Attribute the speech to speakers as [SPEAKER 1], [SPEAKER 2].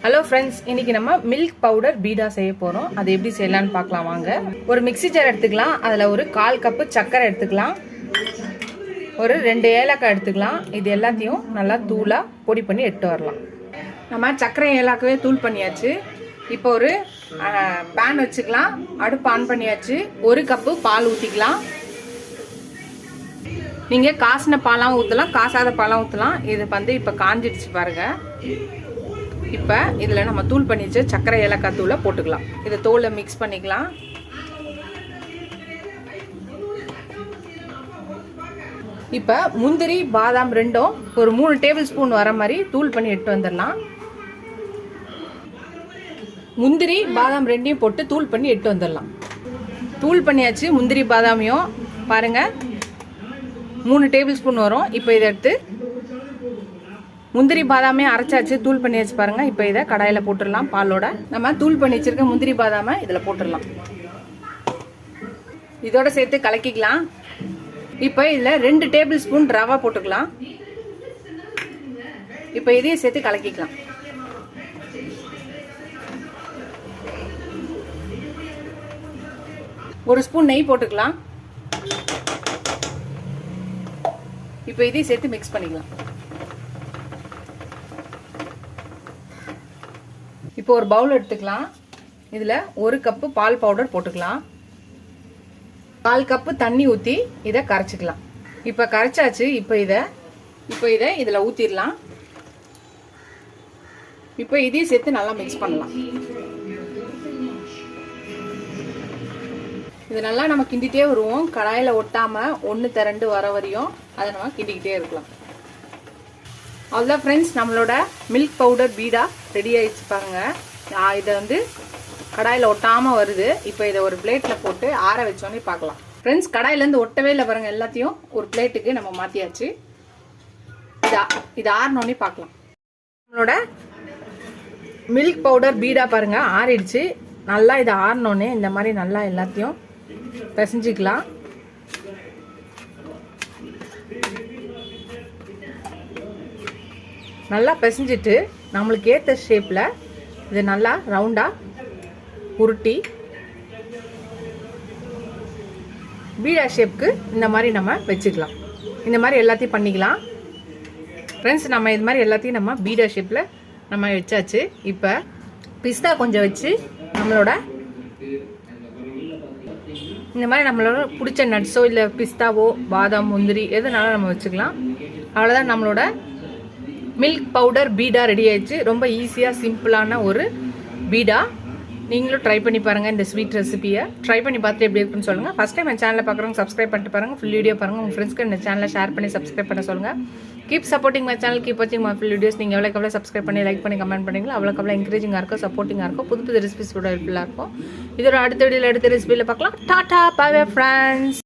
[SPEAKER 1] Hello friends, இன்னைக்கு நம்ம milk powder பீடா செய்ய போகிறோம். அது எப்படி செய்யலான்னு பார்க்கலாம் வாங்க. ஒரு மிக்ஸி ஜார் எடுத்துக்கலாம். அதில் ஒரு 1/4 கப்பு சர்க்கரை எடுத்துக்கலாம். ஒரு 2 ஏலக்காய் எடுத்துக்கலாம். இது எல்லாத்தையும் நல்லா தூளாக பொடி பண்ணி எடுத்து வரலாம். நம்ம சர்க்கரை ஏலக்காவே தூள் பண்ணியாச்சு. இப்போ ஒரு பேன் வச்சுக்கலாம். அடுப்பு ஆன் பண்ணியாச்சு. 1 கப்பு பால் ஊற்றிக்கலாம். நீங்கள் காசின பாலாகவும் ஊற்றலாம், காசாத பாலாகவும் ஊற்றலாம். இது இப்போ காஞ்சிடுச்சு பாருங்கள். இப்போ இதில் நம்ம தூள் பண்ணி வச்சு சர்க்கரை ஏலக்காய் தூளை போட்டுக்கலாம். இதை தோலை மிக்ஸ் பண்ணிக்கலாம். இப்போ முந்திரி பாதாம் ரெண்டும் ஒரு 3 டேபிள் ஸ்பூன் வர மாதிரி தூள் பண்ணி எடுத்து வந்துடலாம். முந்திரி பாதாம் ரெண்டையும் போட்டு தூள் பண்ணி எடுத்து வந்துடலாம். தூள் பண்ணியாச்சு. முந்திரி பாதாமையும் பாருங்கள் 3 டேபிள் ஸ்பூன் வரும். இப்போ இதை எடுத்து முந்திரி பாதாமே அரைச்சாச்சு, தூள் பண்ணியாச்சு பாருங்கள். இப்போ இதை கடாயில் போட்டுடலாம். பாலோட நம்ம தூள் பண்ணி வச்சிருக்க முந்திரி பாதாமை இதில் போட்டுடலாம். இதோட சேர்த்து கலக்கிக்கலாம். இப்போ இதில் 2 டேபிள் ஸ்பூன் ரவை போட்டுக்கலாம். இப்போ இதையும் சேர்த்து கலக்கிக்கலாம். ஒரு ஸ்பூன் நெய் போட்டுக்கலாம். இப்போ இதையும் சேர்த்து மிக்ஸ் பண்ணிக்கலாம். இப்போ ஒரு பவுல் எடுத்துக்கலாம். இதில் 1 கப்பு பால் பவுடர் போட்டுக்கலாம். 1/4 கப்பு தண்ணி ஊற்றி இதை கரைச்சிக்கலாம். இப்போ கரைச்சாச்சு. இப்போ இதை இதில் ஊற்றிடலாம். இப்போ இதையும் சேர்த்து நல்லா மிக்ஸ் பண்ணலாம். இது நல்லா நம்ம கிண்டிகிட்டே வருவோம். கடாயில் ஒட்டாமல் 1 திரண்டு வர வரையும் அதை நம்ம கிண்டிக்கிட்டே இருக்கலாம். அவ்வளோதான் ஃப்ரெண்ட்ஸ், நம்மளோட மில்க் பவுடர் பீடா ரெடி ஆகிடுச்சு பாருங்கள். இதை கடாயில் ஒட்டாமல் வருது. இப்போ இதை ஒரு பிளேட்டில் போட்டு ஆற வச்சோன்னே பார்க்கலாம். ஃப்ரெண்ட்ஸ், கடாயிலேருந்து ஒட்டவே இல்லை பாருங்கள். எல்லாத்தையும் ஒரு பிளேட்டுக்கு நம்ம மாற்றியாச்சு. இது ஆறினோன்னே பார்க்கலாம். நம்மளோட மில்க் பவுடர் பீடா பாருங்கள் ஆறிடுச்சு. நல்லா இதை ஆறினோன்னே இந்த மாதிரி நல்லா எல்லாத்தையும் பிசைஞ்சிக்கலாம். நல்லா பிசைஞ்சிட்டு நம்மளுக்கு ஏற்ற ஷேப்பில் இது நல்லா ரவுண்டாக உருட்டி பீடா ஷேப்புக்கு இந்த மாதிரி நம்ம வச்சுக்கலாம். இந்த மாதிரி எல்லாத்தையும் பண்ணிக்கலாம். ஃப்ரெண்ட்ஸ், நம்ம இது மாதிரி எல்லாத்தையும் நம்ம பீடா ஷேப்பில் நம்ம வச்சாச்சு. இப்போ பிஸ்தா கொஞ்சம் வச்சு நம்மளோட இந்த மாதிரி நம்மளோட பிடிச்ச நட்ஸோ இல்லை பிஸ்தாவோ பாதாம் முந்திரி எதுனாலும் நம்ம வச்சுக்கலாம். அவ்வளோதான், நம்மளோட மில்க் பவுடர் பீடா ரெடி ஆயிடுச்சு. ரொம்ப ஈஸியாக சிம்பிளான ஒரு பீடா. நீங்களும் ட்ரை பண்ணி பாருங்கள். இந்த ஸ்வீட் ரெசிபியை ட்ரை பண்ணி பார்த்துட்டு எப்படி இருக்குன்னு சொல்லுங்கள். ஃபஸ்ட் டைம் என் சேனலில் பார்க்குறவங்க சப்ஸ்கிரைப் பண்ணிட்டு பாருங்கள். ஃபுல் வீடியோ பாருங்கள். உங்கள் ஃப்ரெண்ட்ஸ்க்கு இந்த சேனலை ஷேர் பண்ணி சப்ஸ்கிரைப் பண்ண சொல்லுங்கள். Keep supporting my channel, keep வாட்சிங் மை ஃபுல் வீடியோஸ். நீங்கள் எவ்வளோக்கு எவ்வளோ சப்ஸ்கிரைப் பண்ணி லைக் பண்ணி கமெண்ட் பண்ணிங்களோ அவ்வளோக்கு என்கரேஜிங்காக இருக்கும், சப்போர்ட்டிங்காக இருக்கும். புது புது ரெசிபிஸ் கூட ஹெல்ப்ஃபுல்லாக இருக்கும். இதோட அடுத்த வீடியோவில் அடுத்த ரெசிபியில் பார்க்கலாம். டாடா, பை பை ஃப்ரெண்ட்ஸ்.